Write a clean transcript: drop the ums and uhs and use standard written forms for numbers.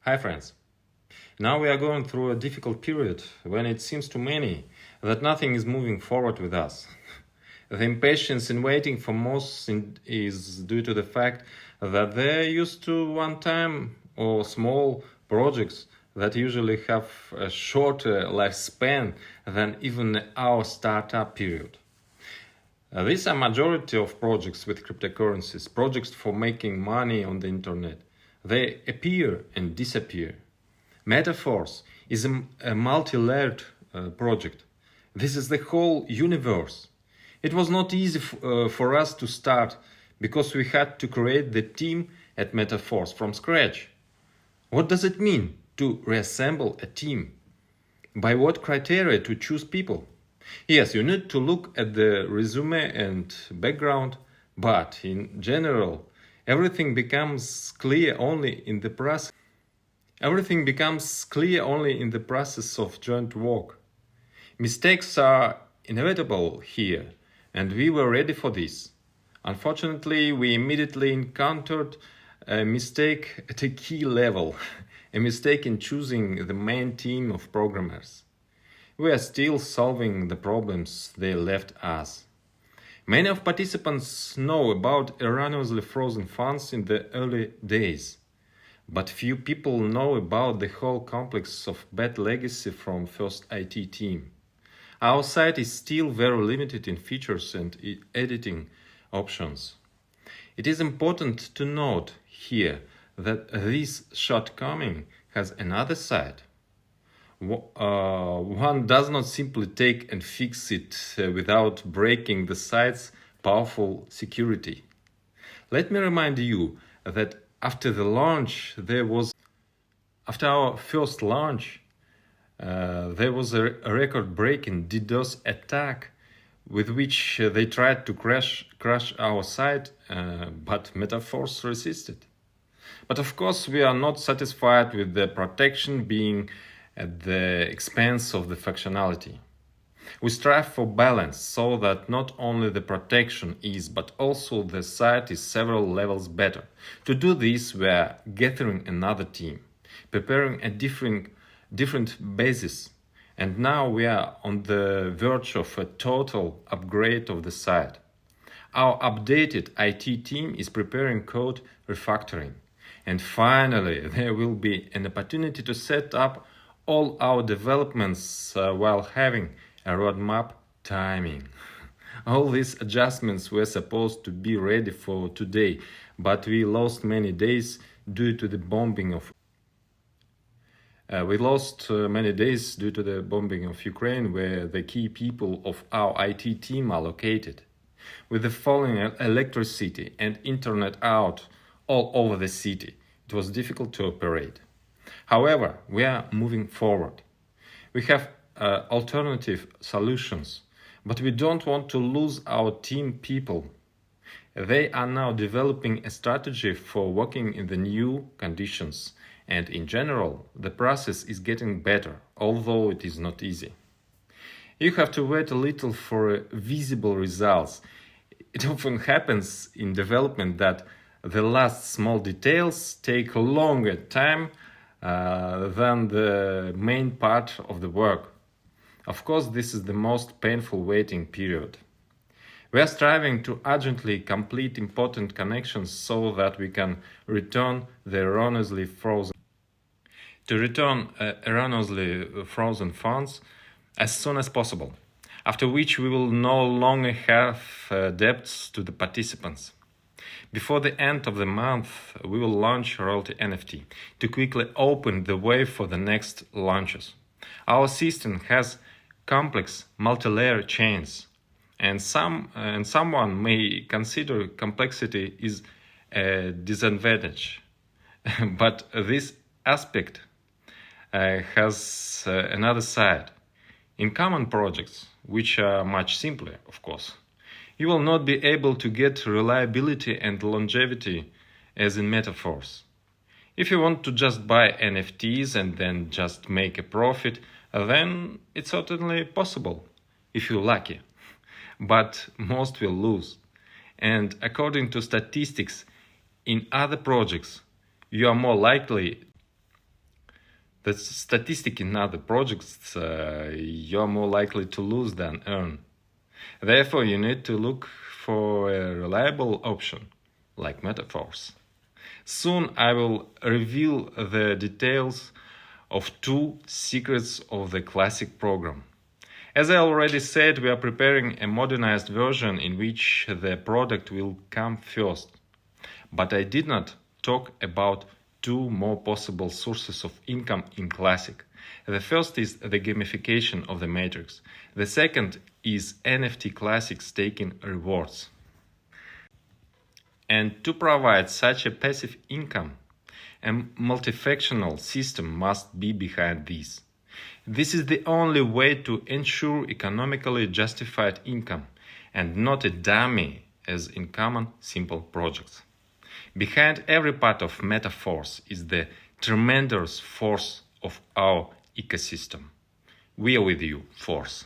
Hi friends. Now we are going through a difficult period when it seems to many that nothing is moving forward with us. The impatience in waiting for most is due to the fact that they're used to one-time or small projects that usually have a shorter lifespan than even our startup period. These are majority of projects with cryptocurrencies, projects for making money on the internet. They appear and disappear. Metaphors is a multi-layered project. This is the whole universe. It was not easy for us to start because we had to create the team at Metaphors from scratch. What does it mean to reassemble a team? By what criteria to choose people? Yes, you need to look at the resume and background, but in general, everything becomes clear only in the process. Everything becomes clear only in the process of joint work. Mistakes are inevitable here, and we were ready for this. Unfortunately, we immediately encountered a mistake at a key level, a mistake in choosing the main team of programmers. We are still solving the problems they left us. Many of participants know about erroneously frozen funds in the early days. But few people know about the whole complex of bad legacy from first IT team. Our site is still very limited in features and editing options. It is important to note here that this shortcoming has another side. One does not simply take and fix it without breaking the site's powerful security. Let me remind you that after our first launch, there was a record-breaking DDoS attack with which they tried to crash our site, but Metaphors resisted. But of course, we are not satisfied with the protection being at the expense of the functionality. We strive for balance so that not only the protection is, but also the site is several levels better. To do this, we are gathering another team, preparing a different basis, and now we are on the verge of a total upgrade of the site. Our updated IT team is preparing code refactoring, and finally there will be an opportunity to set up all our developments while having a roadmap timing. All these adjustments were supposed to be ready for today, but we lost many days due to the bombing of Ukraine, where the key people of our IT team are located. With the falling electricity and internet out all over the city, it was difficult to operate. However, we are moving forward. We have alternative solutions, but we don't want to lose our team people. They are now developing a strategy for working in the new conditions, and in general, the process is getting better, although it is not easy. You have to wait a little for visible results. It often happens in development that the last small details take longer time than the main part of the work. Of course, this is the most painful waiting period. We are striving to urgently complete important connections so that we can return erroneously frozen funds as soon as possible, after which we will no longer have debts to the participants. Before the end of the month, we will launch Royalty NFT to quickly open the way for the next launches. Our system has complex multi-layer chains, and someone may consider complexity is a disadvantage. But this aspect has another side. In common projects, which are much simpler, of course, you will not be able to get reliability and longevity as in Metaphors. If you want to just buy NFTs and then just make a profit, then it's certainly possible, if you're lucky. But most will lose. And according to statistics, in other projects, you are more likely The statistic in other projects, you're more likely to lose than earn. Therefore, you need to look for a reliable option, like metaphors. Soon I will reveal the details of 2 secrets of the classic program. As I already said, we are preparing a modernized version in which the product will come first. But I did not talk about 2 more possible sources of income in Classic. The first is the gamification of the matrix. The second is NFT Classic staking rewards. And to provide such a passive income, a multifactional system must be behind this. This is the only way to ensure economically justified income, and not a dummy as in common simple projects. Behind every part of metaphors is the tremendous force of our ecosystem. We are with you, Force.